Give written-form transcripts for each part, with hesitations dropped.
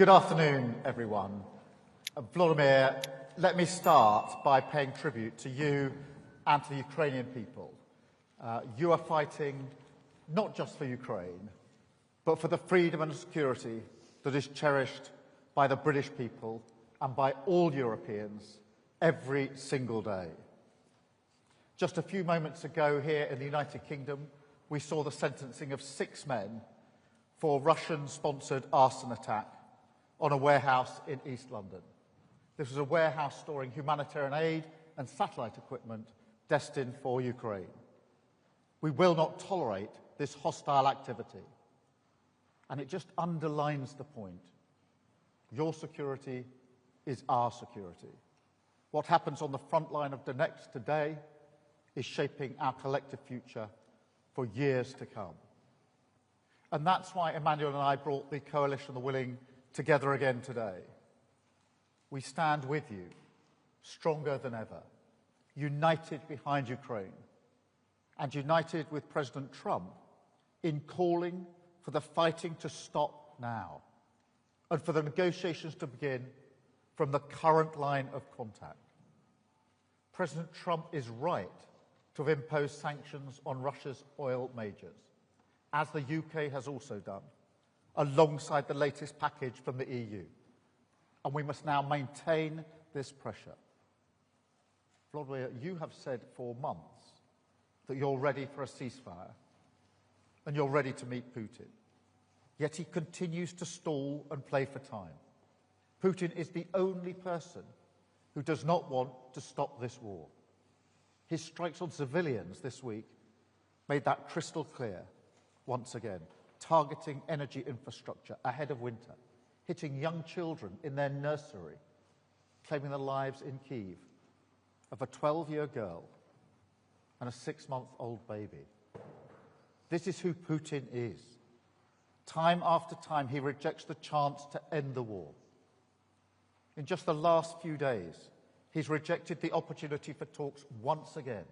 Good afternoon, everyone. Vladimir, let me start by paying tribute to you and to the Ukrainian people. You are fighting not just for Ukraine, but for the freedom and security that is cherished by the British people and by all Europeans every single day. Just a few moments ago here in the United Kingdom, we saw the sentencing of 6 men for Russian-sponsored arson attack on a warehouse in East London. This was a warehouse storing humanitarian aid and satellite equipment destined for Ukraine. We will not tolerate this hostile activity. And it just underlines the point. Your security is our security. What happens on the front line of Donetsk today is shaping our collective future for years to come. And that's why Emmanuel and I brought the Coalition of the Willing together again today. We stand with you, stronger than ever, united behind Ukraine, and united with President Trump in calling for the fighting to stop now, and for the negotiations to begin from the current line of contact. President Trump is right to have imposed sanctions on Russia's oil majors, as the UK has also done, alongside the latest package from the EU. And we must now maintain this pressure. Vladimir, you have said for months that you're ready for a ceasefire and you're ready to meet Putin. Yet he continues to stall and play for time. Putin is the only person who does not want to stop this war. His strikes on civilians this week made that crystal clear once again, targeting energy infrastructure ahead of winter, hitting young children in their nursery, claiming the lives in Kyiv of a 12-year girl and a 6-month-old baby. This is who Putin is. Time after time, he rejects the chance to end the war. In just the last few days, he's rejected the opportunity for talks once again,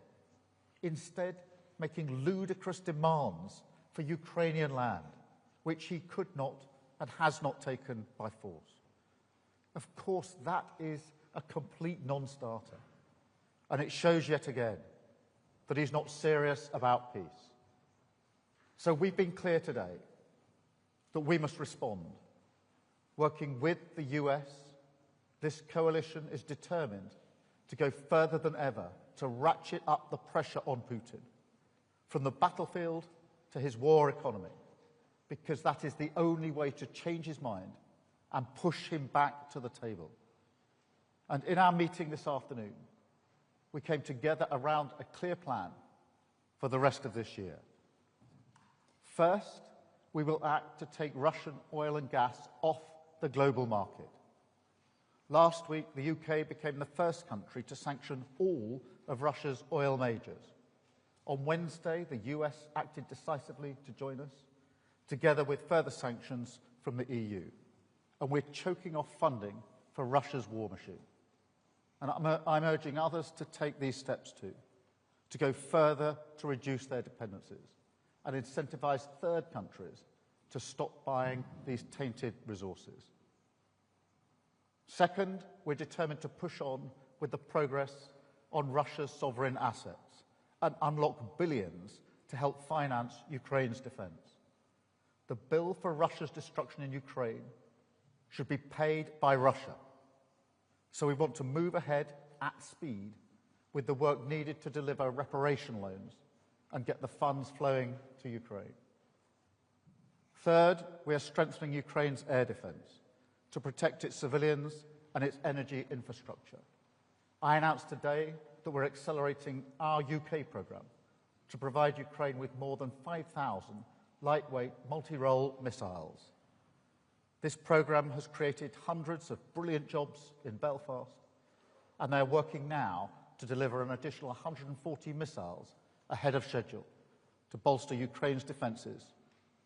instead making ludicrous demands for Ukrainian land, which he could not and has not taken by force. Of course, that is a complete non-starter, and it shows yet again that he's not serious about peace. So we've been clear today that we must respond. Working with the US, this coalition is determined to go further than ever to ratchet up the pressure on Putin, from the battlefield to his war economy, because that is the only way to change his mind and push him back to the table. And in our meeting this afternoon, we came together around a clear plan for the rest of this year. First, we will act to take Russian oil and gas off the global market. Last week, the UK became the first country to sanction all of Russia's oil majors. On Wednesday, the US acted decisively to join us, together with further sanctions from the EU. And we're choking off funding for Russia's war machine. And I'm urging others to take these steps too, to go further to reduce their dependencies and incentivize third countries to stop buying these tainted resources. Second, we're determined to push on with the progress on Russia's sovereign assets and unlock billions to help finance Ukraine's defence. The bill for Russia's destruction in Ukraine should be paid by Russia. So we want to move ahead at speed with the work needed to deliver reparation loans and get the funds flowing to Ukraine. Third, we are strengthening Ukraine's air defence to protect its civilians and its energy infrastructure. I announced today that we're accelerating our UK programme to provide Ukraine with more than 5,000 lightweight multi-role missiles. This programme has created hundreds of brilliant jobs in Belfast, and they're working now to deliver an additional 140 missiles ahead of schedule to bolster Ukraine's defences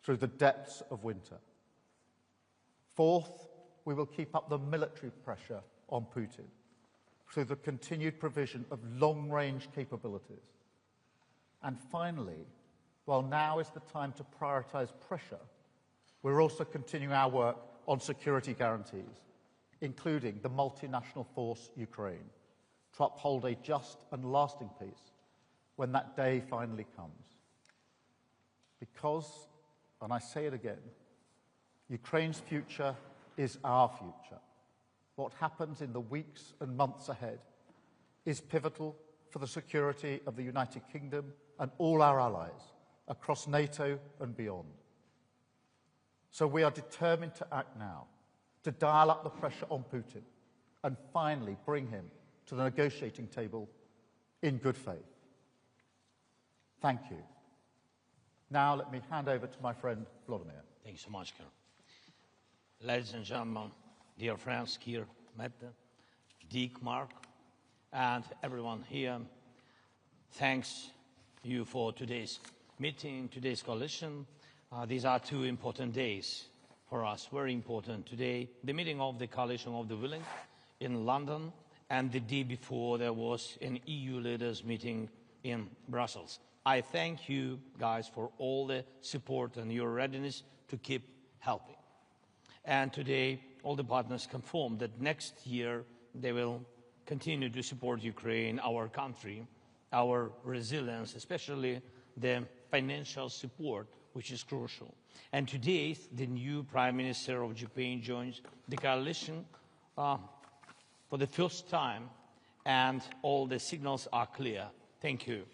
through the depths of winter. Fourth, we will keep up the military pressure on Putin through the continued provision of long-range capabilities. And finally, while now is the time to prioritise pressure, we're also continuing our work on security guarantees, including the multinational force Ukraine, to uphold a just and lasting peace when that day finally comes. Because, and I say it again, Ukraine's future is our future. What happens in the weeks and months ahead is pivotal for the security of the United Kingdom and all our allies across NATO and beyond. So we are determined to act now, to dial up the pressure on Putin and finally bring him to the negotiating table in good faith. Thank you. Now let me hand over to my friend Vladimir. Thank you so much, Kir. Ladies and gentlemen, dear friends, Kir, Mette, Dick, Mark, and everyone here, thanks you for today's meeting, today's coalition. These are two important days for us, very important. Today, the meeting of the Coalition of the Willing in London, and the day before there was an EU leaders meeting in Brussels. I thank you guys for all the support and your readiness to keep helping. And today, all the partners confirmed that next year they will continue to support Ukraine, our country, our resilience, especially the financial support, which is crucial. And today, the new Prime Minister of Japan joins the coalition for the first time, and all the signals are clear. Thank you.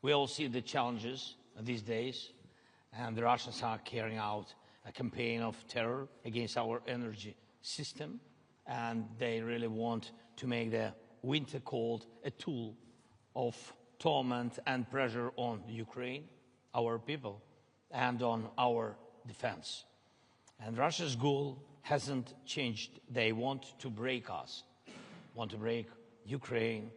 We all see the challenges these days, and the Russians are carrying out a campaign of terror against our energy system, and they really want to make the winter cold a tool of torment and pressure on Ukraine, our people, and on our defense. And Russia's goal hasn't changed. They want to break us, want to break Ukraine,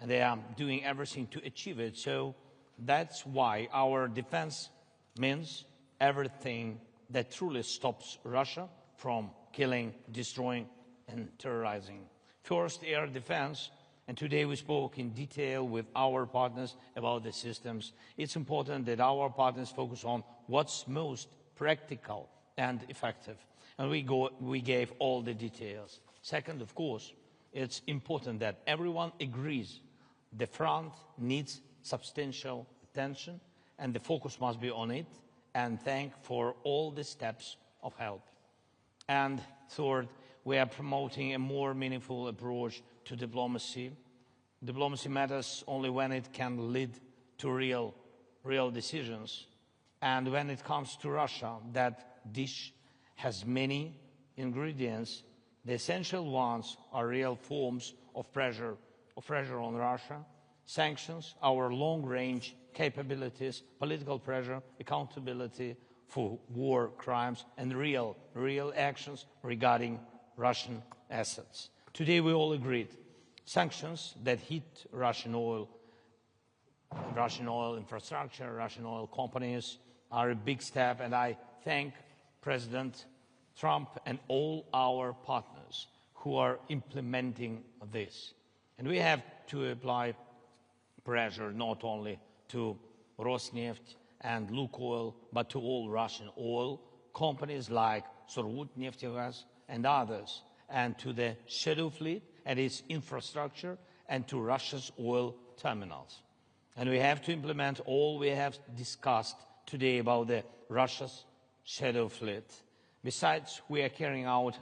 and they are doing everything to achieve it. So that's why our defense means everything that truly stops Russia from killing, destroying, and terrorizing. First, air defense, and today we spoke in detail with our partners about the systems. It's important that our partners focus on what's most practical and effective, and we gave all the details. Second, of course, it's important that everyone agrees the front needs substantial attention, and the focus must be on it, and thank for all the steps of help. And third, we are promoting a more meaningful approach to diplomacy. Diplomacy matters only when it can lead to real decisions. And when it comes to Russia, that dish has many ingredients. The essential ones are real forms of pressure on Russia, sanctions, our long-range capabilities, political pressure, accountability for war crimes, and real actions regarding Russian assets. Today we all agreed sanctions that hit Russian oil infrastructure, Russian oil companies are a big step, and I thank President Trump and all our partners who are implementing this. And we have to apply pressure not only to Rosneft and Lukoil, but to all Russian oil companies like Surgutneftegaz and others, and to the shadow fleet and its infrastructure, and to Russia's oil terminals. And we have to implement all we have discussed today about the Russia's shadow fleet. Besides, we are carrying out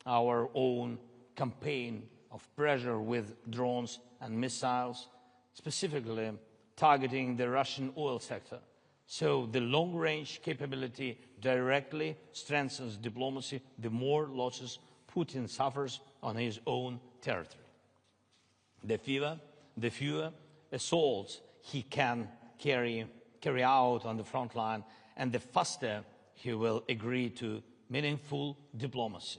our own campaign of pressure with drones and missiles, specifically targeting the Russian oil sector. So the long-range capability directly strengthens diplomacy, the more losses Putin suffers on his own territory. The fewer assaults he can carry out on the front line, and the faster he will agree to meaningful diplomacy.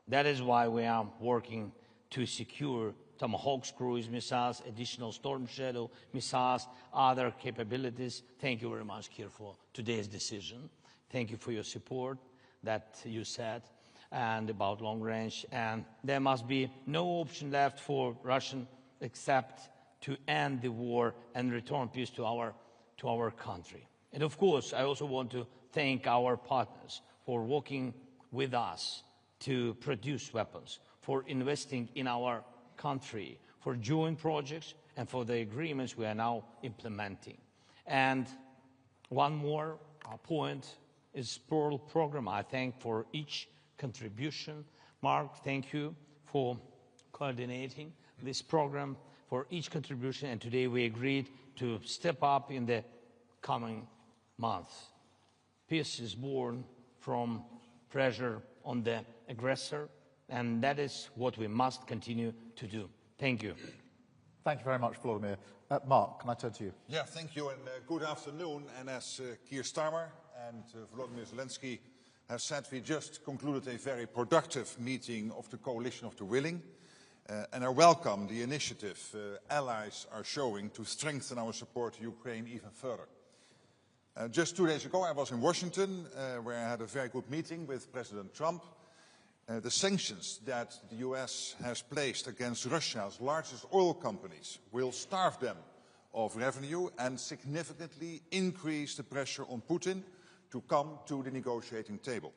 That is why we are working to secure Tomahawk cruise missiles, additional Storm Shadow missiles, other capabilities. Thank you very much, Kir, for today's decision. Thank you for your support that you said, and about long range. And there must be no option left for Russia except to end the war and return peace to our country. And of course, I also want to thank our partners for working with us to produce weapons, for investing in our country, for joint projects, and for the agreements we are now implementing. And one more point is Pearl program. I thank for each contribution. Mark, thank you for coordinating this program, for each contribution, and today we agreed to step up in the coming months. Peace is born from pressure on the aggressor, and that is what we must continue to do. Thank you. Thank you very much, Vladimir. Mark, can I turn to you? Yeah, thank you, and good afternoon. And as Keir Starmer and Volodymyr Zelensky have said, we just concluded a very productive meeting of the Coalition of the Willing, and I welcome the initiative allies are showing to strengthen our support to Ukraine even further. Just 2 days ago, I was in Washington, where I had a very good meeting with President Trump. The sanctions that the US has placed against Russia's largest oil companies will starve them of revenue and significantly increase the pressure on Putin to come to the negotiating table.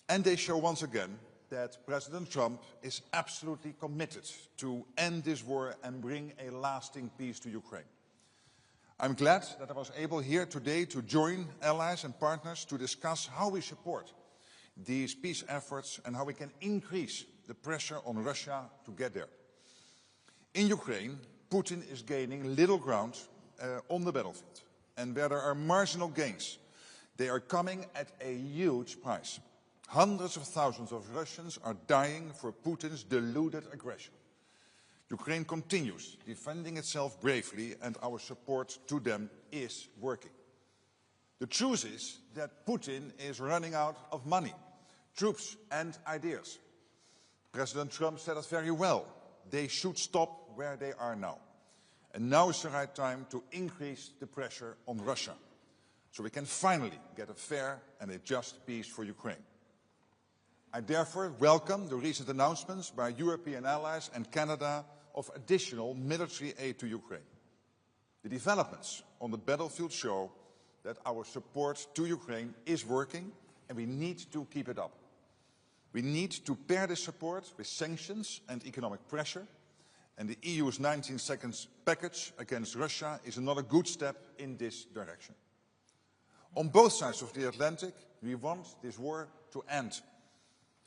And they show once again that President Trump is absolutely committed to end this war and bring a lasting peace to Ukraine. I'm glad that I was able here today to join allies and partners to discuss how we support these peace efforts and how we can increase the pressure on Russia to get there. In Ukraine, Putin is gaining little ground on the battlefield. And where there are marginal gains, they are coming at a huge price. Hundreds of thousands of Russians are dying for Putin's deluded aggression. Ukraine continues defending itself bravely, and our support to them is working. The truth is that Putin is running out of money, troops and ideas. President Trump said it very well. They should stop where they are now. And now is the right time to increase the pressure on Russia, so we can finally get a fair and a just peace for Ukraine. I therefore welcome the recent announcements by European allies and Canada of additional military aid to Ukraine. The developments on the battlefield show that our support to Ukraine is working, and we need to keep it up. We need to pair this support with sanctions and economic pressure, and the EU's 19 seconds package against Russia is another good step in this direction. On both sides of the Atlantic, we want this war to end.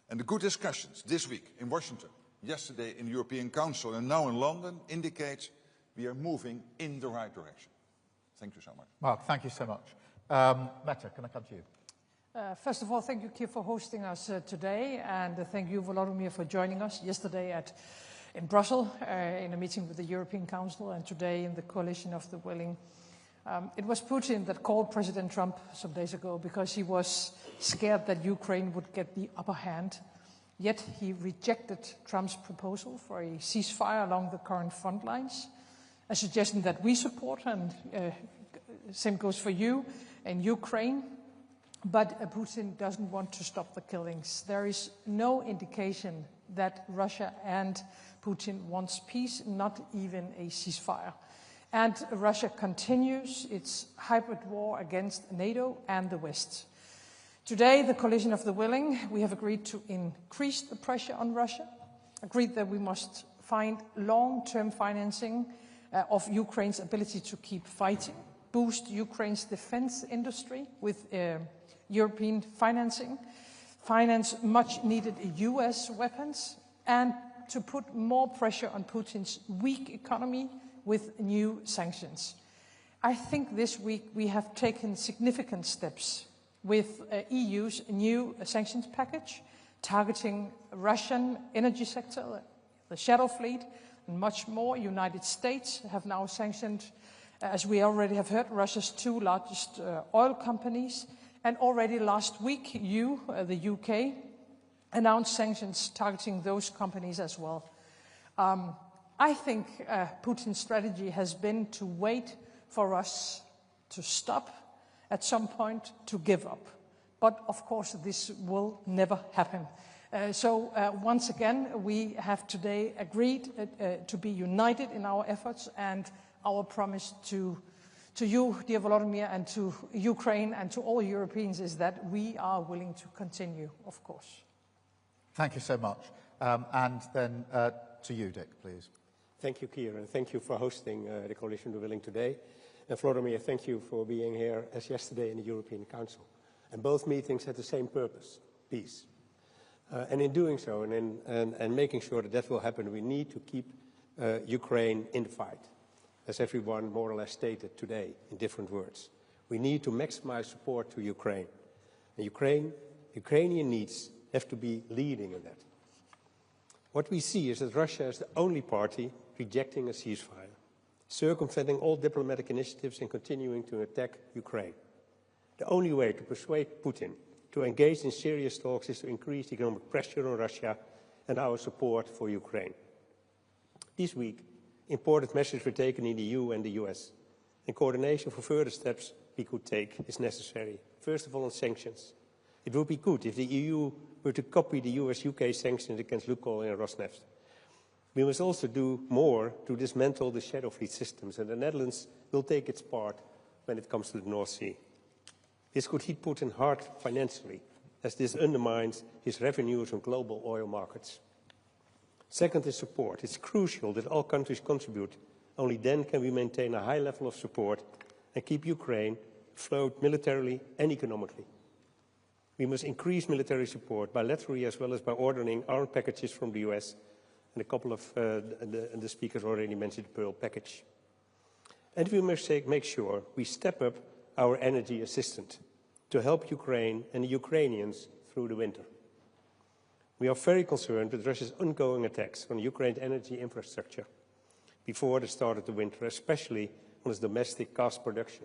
And the good discussions this week in Washington, yesterday in the European Council and now in London indicate we are moving in the right direction. Thank you so much. Mark, thank you so much. Mette, can I come to you? First of all, thank you, Keir, for hosting us today, and thank you, Volodymyr, for joining us yesterday in Brussels in a meeting with the European Council, and today in the Coalition of the Willing. It was Putin that called President Trump some days ago because he was scared that Ukraine would get the upper hand. Yet he rejected Trump's proposal for a ceasefire along the current front lines, a suggestion that we support, and same goes for you in Ukraine. But Putin doesn't want to stop the killings. There is no indication that Russia and Putin wants peace, not even a ceasefire. And Russia continues its hybrid war against NATO and the West. Today, the Coalition of the Willing, we have agreed to increase the pressure on Russia, agreed that we must find long-term financing of Ukraine's ability to keep fighting, boost Ukraine's defense industry with European financing, finance much-needed US weapons, and to put more pressure on Putin's weak economy with new sanctions. I think this week we have taken significant steps with EU's new sanctions package, targeting Russian energy sector, the shadow fleet, and much more. United States have now sanctioned, as we already have heard, Russia's two largest oil companies. And already last week, the UK, announced sanctions targeting those companies as well. I think Putin's strategy has been to wait for us to stop, at some point to give up. But of course, this will never happen. So once again, we have today agreed to be united in our efforts and our promise to to you, dear Volodymyr, and to Ukraine and to all Europeans is that we are willing to continue, of course. Thank you so much. And then to you, Dick, please. Thank you, Keir, and thank you for hosting the Coalition of the Willing today. And Volodymyr, thank you for being here as yesterday in the European Council. And both meetings had the same purpose, peace. And in doing so, and making sure that that will happen, we need to keep Ukraine in the fight, as everyone more or less stated today in different words. We need to maximize support to Ukraine. And Ukrainian needs have to be leading in that. What we see is that Russia is the only party rejecting a ceasefire, circumventing all diplomatic initiatives and continuing to attack Ukraine. The only way to persuade Putin to engage in serious talks is to increase economic pressure on Russia and our support for Ukraine. This week, important measures were taken in the EU and the US, and coordination for further steps we could take is necessary. First of all, on sanctions. It would be good if the EU were to copy the US-UK sanctions against Lukoil and Rosneft. We must also do more to dismantle the shadow fleet systems, and the Netherlands will take its part when it comes to the North Sea. This could hit Putin hard financially, as this undermines his revenues on global oil markets. Second is support. It's crucial that all countries contribute. Only then can we maintain a high level of support and keep Ukraine afloat militarily and economically. We must increase military support bilaterally as well as by ordering armed packages from the US, and a couple of the speakers already mentioned the Pearl package. And we must make sure we step up our energy assistance to help Ukraine and the Ukrainians through the winter. We are very concerned with Russia's ongoing attacks on Ukraine's energy infrastructure before the start of the winter, especially on its domestic gas production.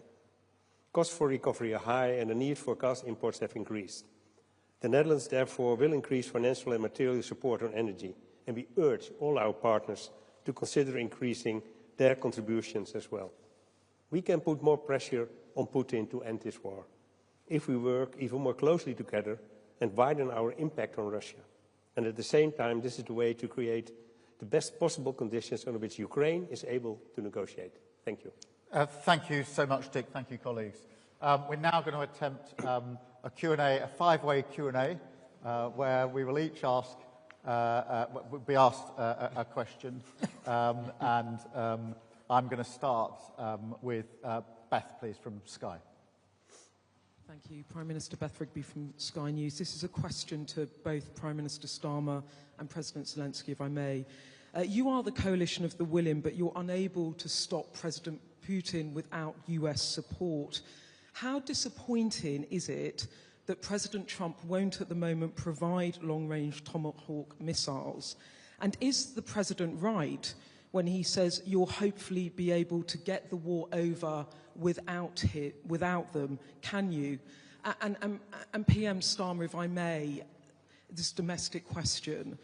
Costs for recovery are high and the need for gas imports have increased. The Netherlands, therefore, will increase financial and material support on energy, and we urge all our partners to consider increasing their contributions as well. We can put more pressure on Putin to end this war if we work even more closely together and widen our impact on Russia. And at the same time, this is the way to create the best possible conditions under which Ukraine is able to negotiate. Thank you. Thank you so much, Dick. Thank you, colleagues. We're now going to attempt a Q&A, a five-way Q&A, where we will each ask, be asked a question. And I'm going to start with Beth, please, from Sky. Thank you. Prime Minister Beth Rigby from Sky News. This is a question to both Prime Minister Starmer and President Zelensky, if I may. You are the coalition of the willing, but you're unable to stop President Putin without US support. How disappointing is it that President Trump won't at the moment provide long-range Tomahawk missiles? And is the President right when he says you'll hopefully be able to get the war over without them? Can you? And PM Starmer, if I may, this domestic question.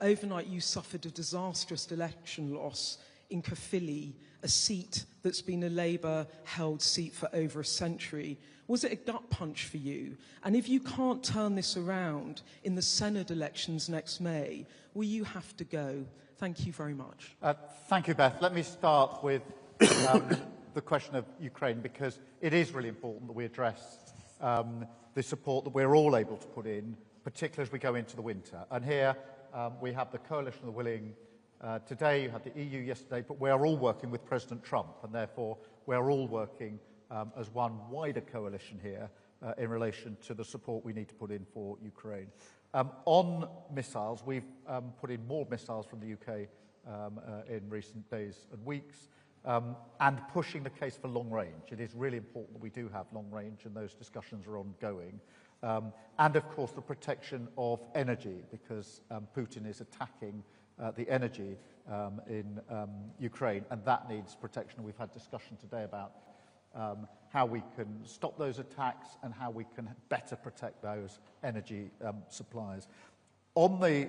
Overnight you suffered a disastrous election loss in Caerphilly, a seat that's been a Labour-held seat for over a century. Was it a gut punch for you? And if you can't turn this around in the Senate elections next May, will you have to go? Thank you very much. Thank you, Beth. Let me start with the question of Ukraine, because it is really important that we address the support that we're all able to put in, particularly as we go into the winter. And here we have the Coalition of the Willing today, you had the EU yesterday, but we are all working with President Trump, and therefore we're all working as one wider coalition here in relation to the support we need to put in for Ukraine. On missiles, we've put in more missiles from the UK in recent days and weeks, and pushing the case for long range. It is really important that we do have long range, and those discussions are ongoing. And of course the protection of energy, because Putin is attacking the energy in Ukraine, and that needs protection. We've had discussion today about how we can stop those attacks and how we can better protect those energy supplies. On the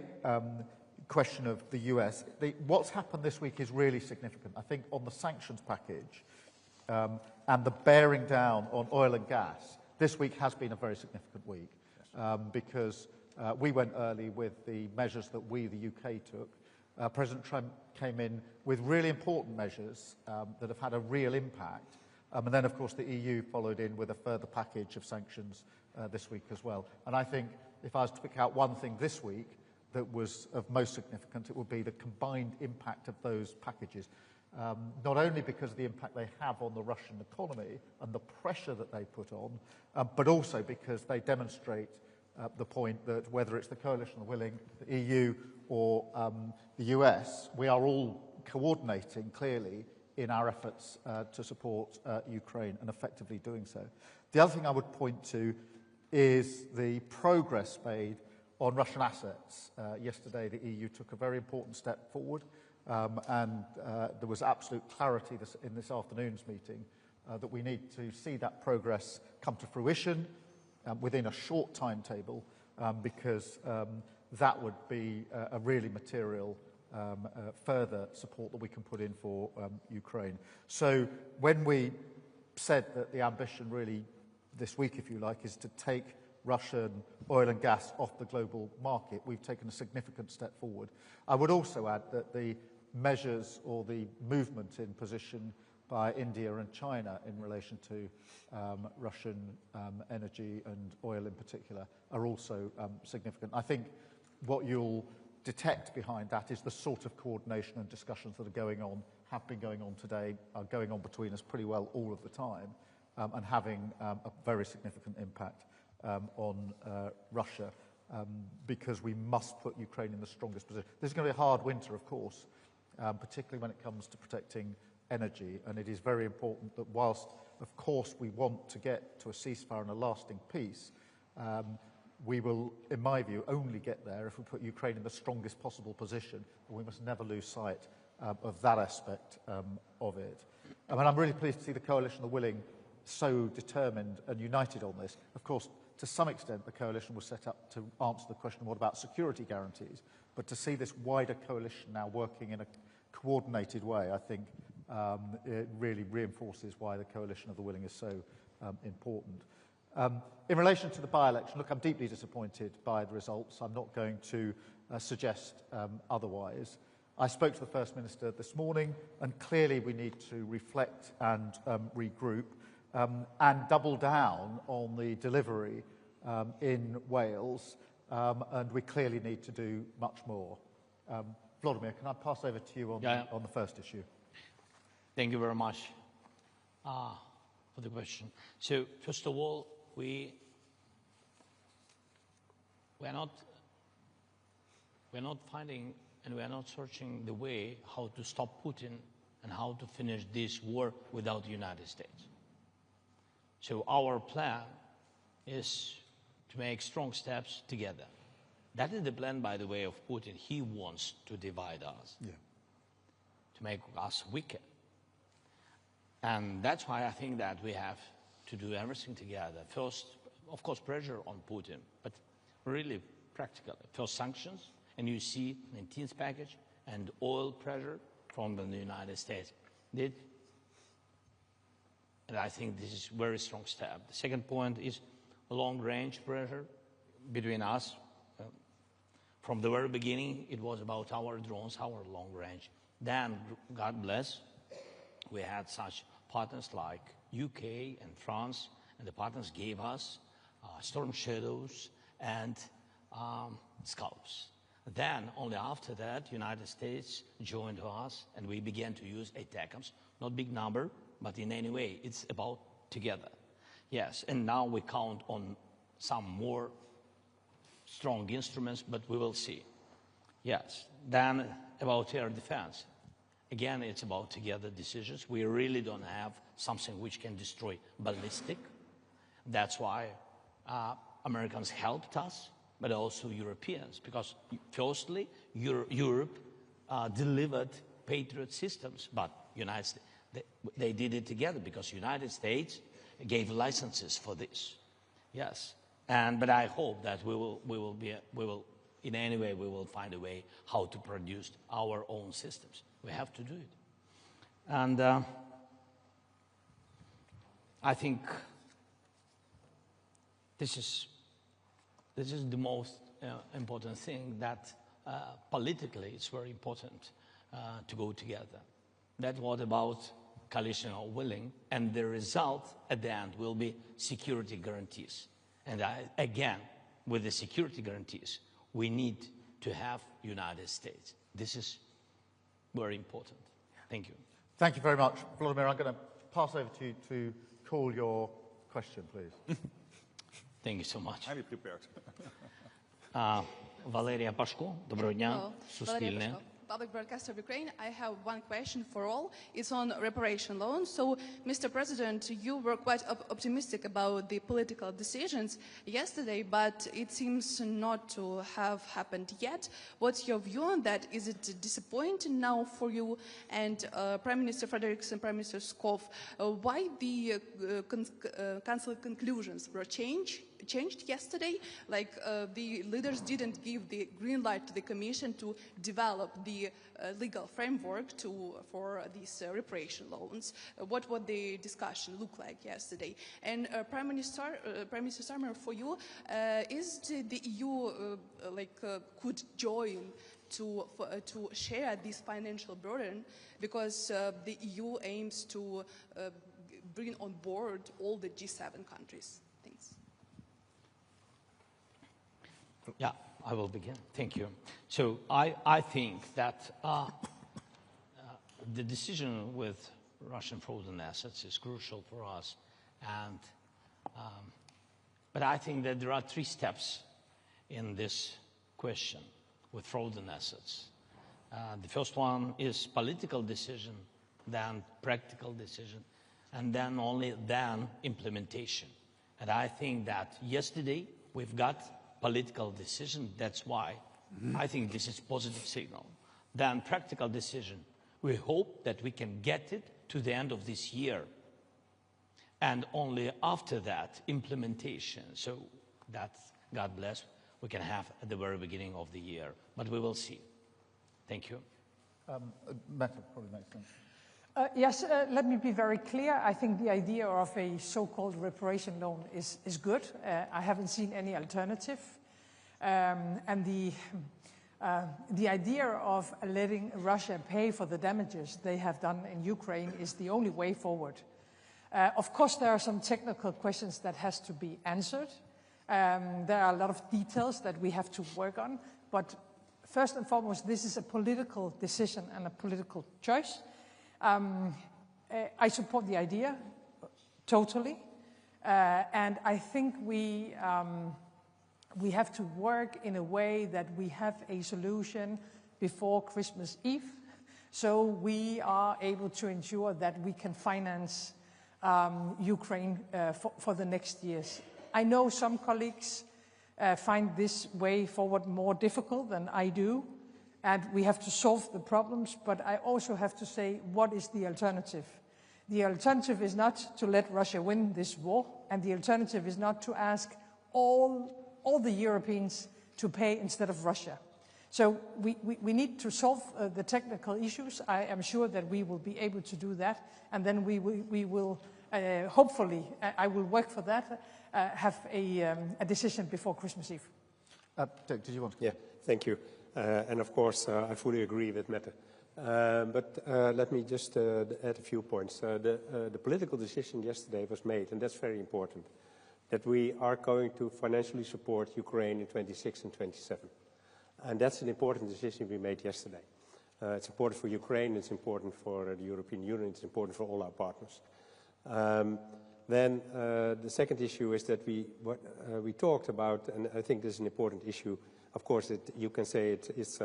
question of the US, what's happened this week is really significant. I think on the sanctions package and the bearing down on oil and gas, this week has been a very significant week because we went early with the measures that we, the UK, took. President Trump came in with really important measures that have had a real impact. And then, of course, the EU followed in with a further package of sanctions this week as well. And I think if I was to pick out one thing this week that was of most significance, it would be the combined impact of those packages. Not only because of the impact they have on the Russian economy and the pressure that they put on, but also because they demonstrate the point that whether it's the Coalition of the Willing, the EU or the US, we are all coordinating clearly in our efforts to support Ukraine and effectively doing so. The other thing I would point to is the progress made on Russian assets. Yesterday the EU took a very important step forward and there was absolute clarity in this afternoon's meeting that we need to see that progress come to fruition within a short timetable because that would be a really material further support that we can put in for Ukraine. So when we said that the ambition really this week, if you like, is to take Russian oil and gas off the global market, we've taken a significant step forward. I would also add that the measures or the movement in position by India and China in relation to Russian energy and oil in particular are also significant. I think what you'll detect behind that is the sort of coordination and discussions that are going on, have been going on today, are going on between us pretty well all of the time, and having a very significant impact on Russia, because we must put Ukraine in the strongest position. This is going to be a hard winter, of course, particularly when it comes to protecting energy, and it is very important that whilst, of course, we want to get to a ceasefire and a lasting peace, we will, in my view, only get there if we put Ukraine in the strongest possible position, and we must never lose sight of that aspect of it. And I'm really pleased to see the Coalition of the Willing so determined and united on this. Of course, to some extent, the coalition was set up to answer the question, what about security guarantees? But to see this wider coalition now working in a coordinated way, I think it really reinforces why the Coalition of the Willing is so important. In relation to the by-election, look, I'm deeply disappointed by the results. I'm not going to suggest otherwise. I spoke to the First Minister this morning, and clearly we need to reflect and regroup and double down on the delivery in Wales, and we clearly need to do much more. Vladimir, can I pass over to you on the first issue? Thank you very much for the question. So, first of all, we're not finding and we're not searching the way how to stop Putin and how to finish this war without the United States. So our plan is to make strong steps together. That is the plan, by the way, of Putin. He wants to divide us, to make us weaker. And that's why I think that we have to do everything together. First, of course, pressure on Putin, but really practically. First, sanctions, and you see 19th package and oil pressure from the United States. And I think this is a very strong step. The second point is long-range pressure between us. From the very beginning, it was about our drones, our long range. Then, God bless, we had such partners like UK and France, and the partners gave us Storm Shadows and Scalps. Then, only after that, United States joined us, and we began to use ATACMS. Not big number, but in any way, it's about together. Yes, and now we count on some more strong instruments, but we will see. Yes, then about air defense. Again, it's about together decisions. We really don't have something which can destroy ballistic. That's why Americans helped us, but also Europeans, because firstly, Europe delivered Patriot systems, but United States, they did it together because United States gave licenses for this. Yes, but I hope that we will in any way we will find a way how to produce our own systems. We have to do it, and I think this is the most important thing, that politically it's very important to go together. That's what about coalition are willing, and the result at the end will be security guarantees. And again, with the security guarantees, we need to have United States. This is very important. Thank you. Thank you very much. Vladimir, I'm going to pass over to you to call your question, please. Thank you so much. Highly prepared. Валерія Пашко, доброго дня, Суспільне. Public Broadcaster of Ukraine. I have one question for all. It's on reparation loans. So, Mr. President, you were quite optimistic about the political decisions yesterday, but it seems not to have happened yet. What's your view on that? Is it disappointing now for you and Prime Minister Frederiksen and Prime Minister Skov? Why the Council conclusions were changed yesterday? Like the leaders didn't give the green light to the Commission to develop the legal framework for these reparation loans. What would the discussion look like yesterday? And Prime Minister Starmer, for you, is the EU could join to share this financial burden, because the EU aims to bring on board all the G7 countries? Thanks. Yeah, I will begin. Thank you. So I think that the decision with Russian frozen assets is crucial for us. And but I think that there are 3 steps in this question with frozen assets. The first one is political decision, then practical decision, and then then implementation. And I think that yesterday we've got political decision. That's why I think this is positive signal. Then practical decision. We hope that we can get it to the end of this year. And only after that, implementation. So that's, God bless, we can have at the very beginning of the year. But we will see. Thank you. Meta probably makes sense. Yes, let me be very clear. I think the idea of a so-called reparation loan is good. I haven't seen any alternative. And the idea of letting Russia pay for the damages they have done in Ukraine is the only way forward. Of course, there are some technical questions that has to be answered. There are a lot of details that we have to work on. But first and foremost, this is a political decision and a political choice. I support the idea totally, and I think we have to work in a way that we have a solution before Christmas Eve, so we are able to ensure that we can finance Ukraine for the next years. I know some colleagues find this way forward more difficult than I do. And we have to solve the problems, but I also have to say, what is the alternative? The alternative is not to let Russia win this war, and the alternative is not to ask all the Europeans to pay instead of Russia. So we need to solve the technical issues. I am sure that we will be able to do that, and then we will hopefully, I will work for that, have a decision before Christmas Eve. Dick, did you want to? Yeah, thank you. And of course, I fully agree with Mette. But let me just add a few points. The political decision yesterday was made, and that's very important, that we are going to financially support Ukraine in 26 and 27. And that's an important decision we made yesterday. It's important for Ukraine, it's important for the European Union, it's important for all our partners. Then the second issue is that we talked about, and I think this is an important issue. Of course, you can say it's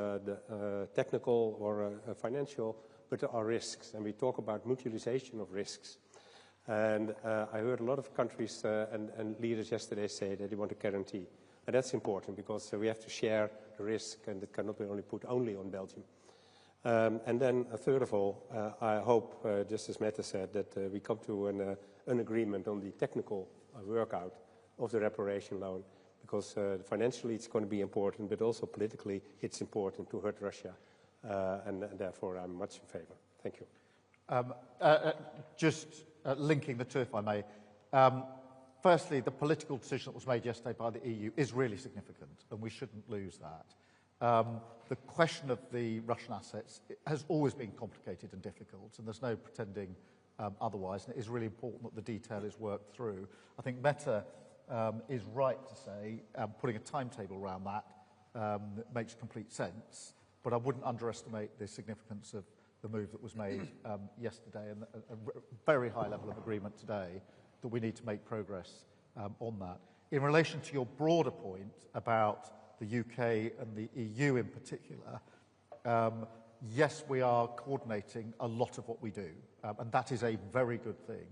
technical or financial, but there are risks, and we talk about mutualization of risks. And I heard a lot of countries and leaders yesterday say that they want a guarantee. And that's important, because we have to share the risk, and it cannot be put only on Belgium. And then, third of all, I hope, just as Mette said, that we come to an agreement on the technical workout of the reparation loan, because financially it's going to be important, but also politically it's important to hurt Russia, and therefore I'm much in favor. Thank you. Just linking the two, if I may. Firstly, the political decision that was made yesterday by the EU is really significant, and we shouldn't lose that. The question of the Russian assets has always been complicated and difficult, and there's no pretending otherwise, and it is really important that the detail is worked through. I think Meta is right to say putting a timetable around that makes complete sense, but I wouldn't underestimate the significance of the move that was made yesterday, and a very high level of agreement today that we need to make progress on that. In relation to your broader point about the UK and the EU in particular, yes, we are coordinating a lot of what we do, and that is a very good thing.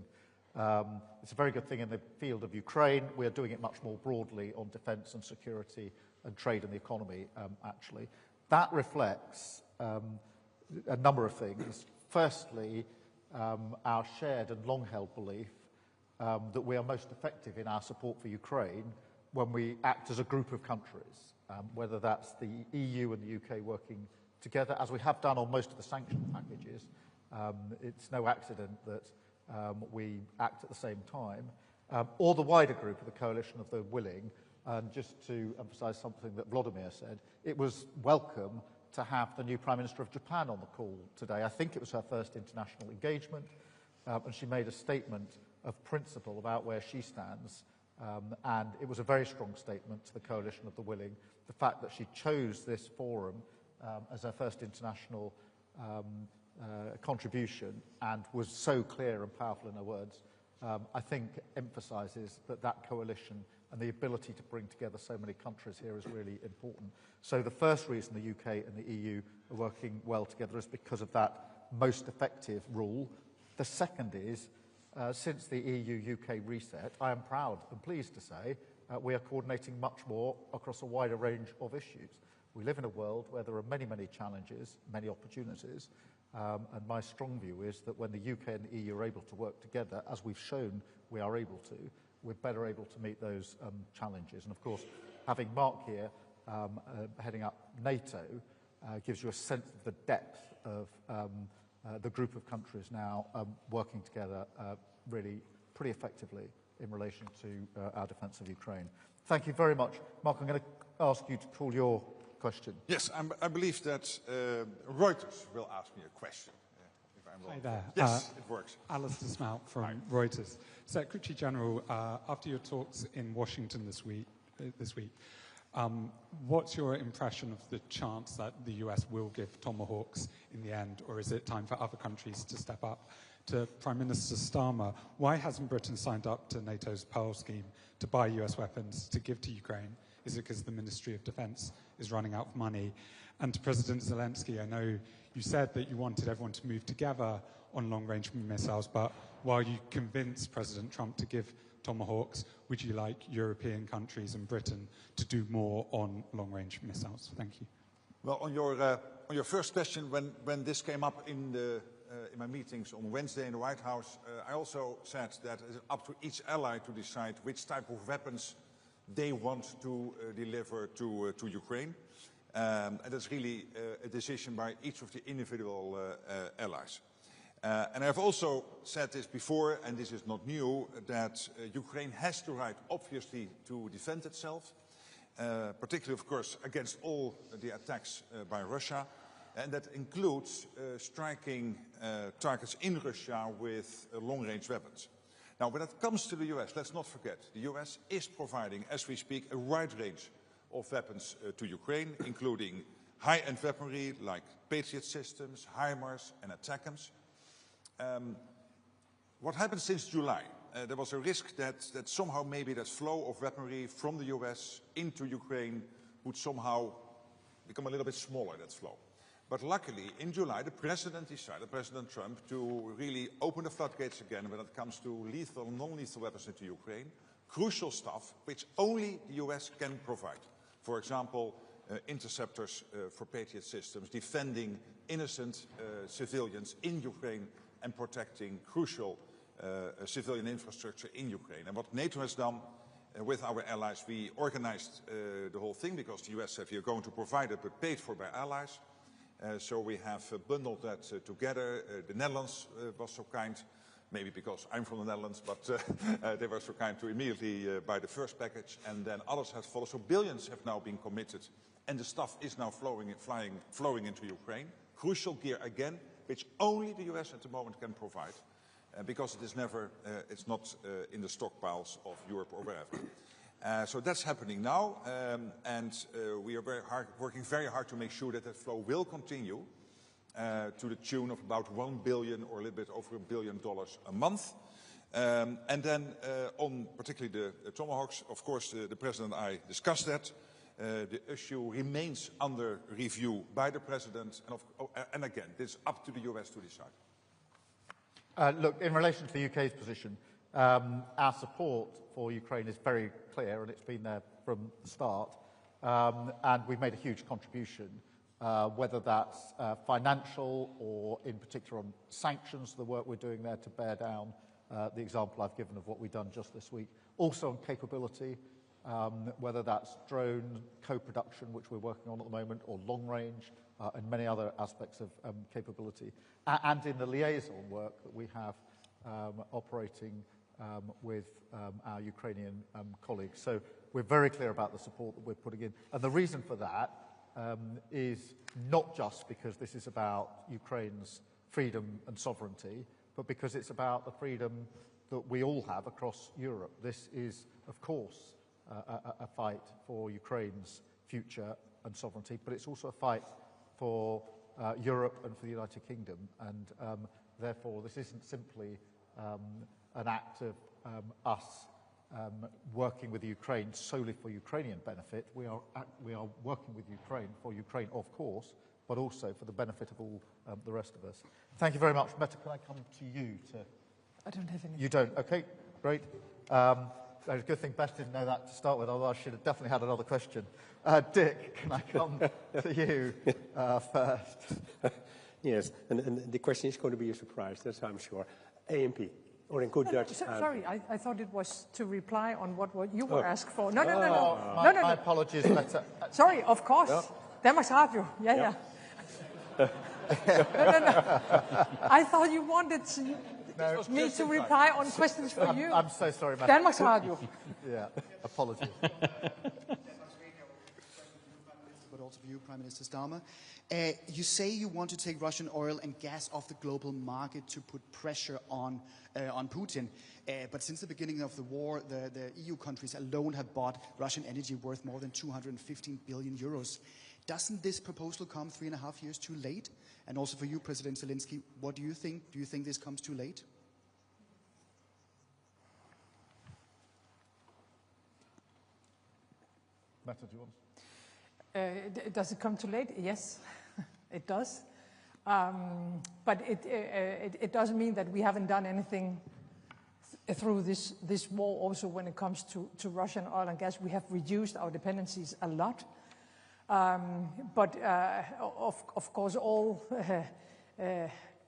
It's a very good thing in the field of Ukraine. We are doing it much more broadly on defence and security and trade and the economy, actually. That reflects a number of things. Firstly, our shared and long-held belief that we are most effective in our support for Ukraine when we act as a group of countries, whether that's the EU and the UK working together, as we have done on most of the sanction packages. It's no accident that we act at the same time, or the wider group of the coalition of the willing. And just to emphasise something that Vladimir said, it was welcome to have the new Prime Minister of Japan on the call today. I think it was her first international engagement, and she made a statement of principle about where she stands, and it was a very strong statement to the coalition of the willing. The fact that she chose this forum as her first international contribution and was so clear and powerful in her words, I think emphasises that that coalition and the ability to bring together so many countries here is really important. So the first reason the UK and the EU are working well together is because of that most effective rule. The second is, since the EU-UK reset, I am proud and pleased to say we are coordinating much more across a wider range of issues. We live in a world where there are many, many challenges, many opportunities, and my strong view is that when the UK and the EU are able to work together, as we've shown we are able to, we're better able to meet those challenges. And of course, having Mark here heading up NATO gives you a sense of the depth of the group of countries now working together really pretty effectively in relation to our defence of Ukraine. Thank you very much. Mark, I'm going to ask you to call your question. Yes, I believe that Reuters will ask me a question. If I'm wrong. Hi there. Yes, it works. Alistair Smout from Reuters. Secretary General, after your talks in Washington this week, what's your impression of the chance that the US will give Tomahawks in the end, or is it time for other countries to step up? To Prime Minister Starmer, why hasn't Britain signed up to NATO's Pearl scheme to buy US weapons to give to Ukraine? Is it because the Ministry of Defence is running out of money? And to President Zelensky, I know you said that you wanted everyone to move together on long-range missiles, but while you convinced President Trump to give Tomahawks, would you like European countries and Britain to do more on long-range missiles? Thank you. Well, on your first question, when this came up in my meetings on Wednesday in the White House, I also said that it's up to each ally to decide which type of weapons they want to deliver to Ukraine. And that's really a decision by each of the individual allies. And I've also said this before, and this is not new, that Ukraine has the right, obviously, to defend itself, particularly, of course, against all the attacks by Russia. And that includes striking targets in Russia with long-range weapons. Now, when it comes to the US, let's not forget, the US is providing, as we speak, a wide range of weapons to Ukraine, including high-end weaponry like Patriot systems, HIMARS and ATACMS. What happened since July? There was a risk that somehow maybe that flow of weaponry from the US into Ukraine would somehow become a little bit smaller, that flow. But luckily, in July, the President decided, President Trump, to really open the floodgates again when it comes to lethal and non-lethal weapons into Ukraine. Crucial stuff which only the US can provide. For example, interceptors for Patriot systems, defending innocent civilians in Ukraine and protecting crucial civilian infrastructure in Ukraine. And what NATO has done with our allies, we organized the whole thing because the US said we are going to provide it but paid for by allies. So we have bundled that together. The Netherlands was so kind, maybe because I'm from the Netherlands, but they were so kind to immediately buy the first package, and then others have followed. So billions have now been committed, and the stuff is now flowing into Ukraine. Crucial gear again, which only the US at the moment can provide. because it is never, it's not in the stockpiles of Europe or wherever. So that's happening now, and we are working very hard to make sure that that flow will continue to the tune of about $1 billion or a little bit over $1 billion a month. And then on particularly the Tomahawks, of course, the President and I discussed that. The issue remains under review by the President, and again, it's up to the US to decide. Look, in relation to the UK's position, our support for Ukraine is very clear, and it's been there from the start. And we've made a huge contribution, whether that's financial or in particular on sanctions, the work we're doing there to bear down the example I've given of what we've done just this week. Also on capability, whether that's drone co-production, which we're working on at the moment, or long range, and many other aspects of capability. And in the liaison work that we have operating with our Ukrainian colleagues. So we're very clear about the support that we're putting in. And the reason for that is not just because this is about Ukraine's freedom and sovereignty, but because it's about the freedom that we all have across Europe. This is, of course, a fight for Ukraine's future and sovereignty, but it's also a fight for Europe and for the United Kingdom. And therefore, this isn't simply an act of us working with Ukraine solely for Ukrainian benefit. We are working with Ukraine for Ukraine, of course, but also for the benefit of all the rest of us. Thank you very much. Meta, can I come to you to... I don't have any. You don't? Okay, great. It's a good thing Beth didn't know that to start with, otherwise she'd have definitely had another question. Dick, can I come to you first? Yes, and the question is going to be a surprise, that's I'm sure. AMP, or in good Dutch... Sorry, I thought it was to reply on what you were asked for. No. My apologies, Meta. Sorry, of course. No. Danmarks Radio, yeah. No. I thought you wanted me to reply on questions for you. I'm so sorry, Meta. Danmarks Radio. Yeah, apologies. But also for you, Prime Minister Starmer. You say you want to take Russian oil and gas off the global market to put pressure on Putin. But since the beginning of the war, the EU countries alone have bought Russian energy worth more than 215 billion euros. Doesn't this proposal come 3.5 years too late? And also for you, President Zelensky, what do you think? Do you think this comes too late? Meta, do you want? Does it come too late? Yes, it does. But it doesn't mean that we haven't done anything through this war. Also, when it comes to Russian oil and gas, we have reduced our dependencies a lot. But of course, all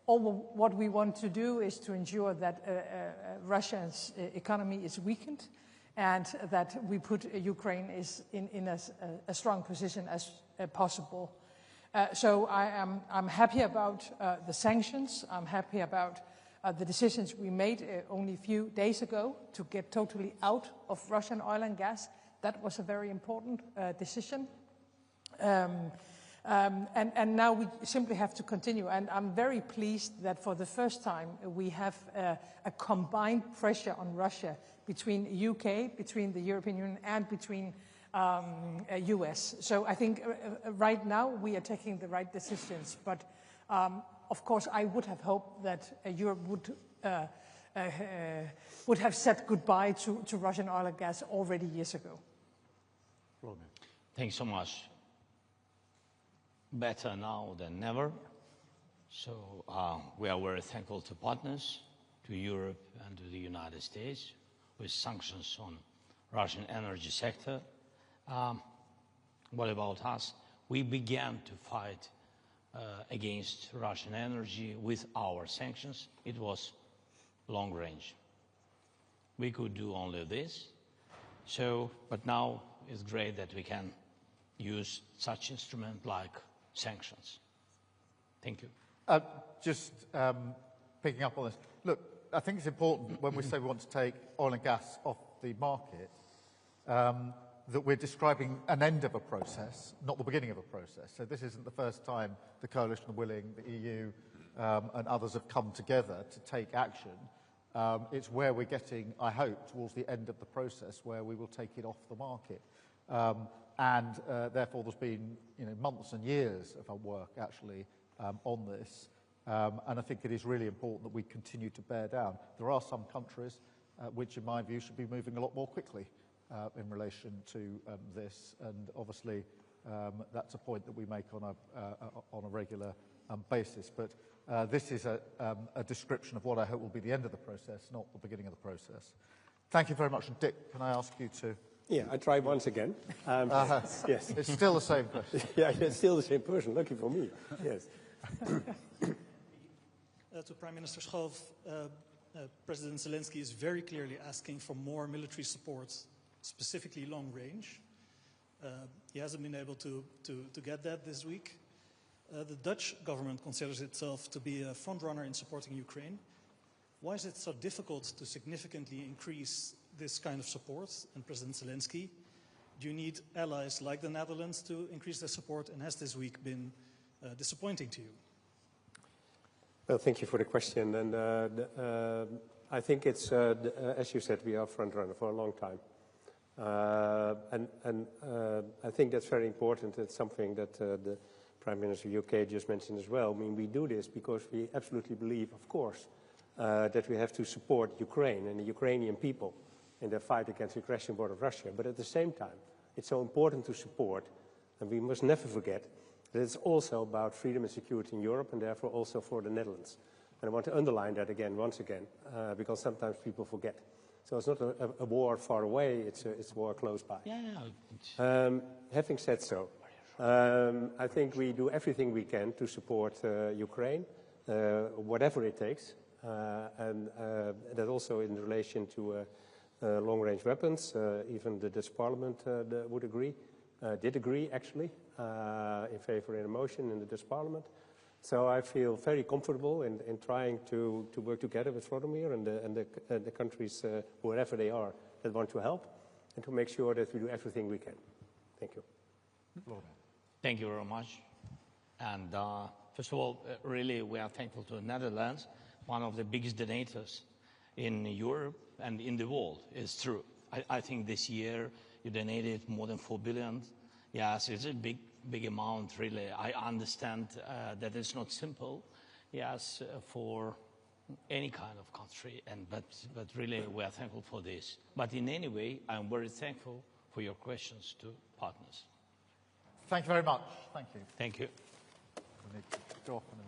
what we want to do is to ensure that Russia's economy is weakened, and that we put Ukraine in a strong position as possible. So I'm happy about the sanctions. I'm happy about the decisions we made only a few days ago to get totally out of Russian oil and gas. That was a very important decision. And now we simply have to continue. And I'm very pleased that for the first time we have a combined pressure on Russia between UK, between the European Union, and between US. So I think right now we are taking the right decisions. But of course, I would have hoped that Europe would have said goodbye to Russian oil and gas already years ago. Thanks so much. Better now than never. So we are very thankful to partners, to Europe and to the United States, with sanctions on Russian energy sector. What about us? We began to fight against Russian energy with our sanctions. It was long range. We could do only this. So, but now it's great that we can use such instrument like sanctions. Thank you. Just picking up on this. Look, I think it's important when we say we want to take oil and gas off the market, that we're describing an end of a process, not the beginning of a process. So this isn't the first time the Coalition of Willing, the EU, and others have come together to take action. It's where we're getting, I hope, towards the end of the process where we will take it off the market. Therefore there's been months and years of our work actually on this. And I think it is really important that we continue to bear down. There are some countries which, in my view, should be moving a lot more quickly in relation to this. And obviously, that's a point that we make on a regular basis. But this is a description of what I hope will be the end of the process, not the beginning of the process. Thank you very much. And Dick, can I ask you to... Yeah, I try once again. Yes. It's still the same person. Yeah, it's still the same person. Lucky for me. Yes. To Prime Minister Schoof, President Zelensky is very clearly asking for more military support, specifically long range. He hasn't been able to get that this week. The Dutch government considers itself to be a frontrunner in supporting Ukraine. Why is it so difficult to significantly increase this kind of support? And President Zelensky, do you need allies like the Netherlands to increase their support? And has this week been disappointing to you? Well, thank you for the question. And I think it's, as you said, we are front runner for a long time. I think that's very important. It's something that the Prime Minister of the UK just mentioned as well. I mean, we do this because we absolutely believe, of course, that we have to support Ukraine and the Ukrainian people in their fight against the aggression war of Russia. But at the same time, it's so important to support, and we must never forget, that it's also about freedom and security in Europe, and therefore also for the Netherlands. And I want to underline that again, once again, because sometimes people forget. So it's not a war far away, it's a war close by. Yeah. Having said so, I think we do everything we can to support Ukraine, whatever it takes. And that also in relation to long-range weapons, even the Dutch Parliament would agree, did agree actually, in favor in a motion in the Dutch Parliament. So I feel very comfortable in trying to work together with Vladimir and the countries, wherever they are, that want to help, and to make sure that we do everything we can. Thank you. Thank you very much. And first of all, really we are thankful to the Netherlands, one of the biggest donators in Europe and in the world. It's true. I think this year you donated more than 4 billion. Yes, it's a big amount, really. I understand that it's not simple, yes, for any kind of country, but really we are thankful for this. But in any way, I'm very thankful for your questions to partners. Thank you very much. Thank you. Thank you. We need to go off in a minute.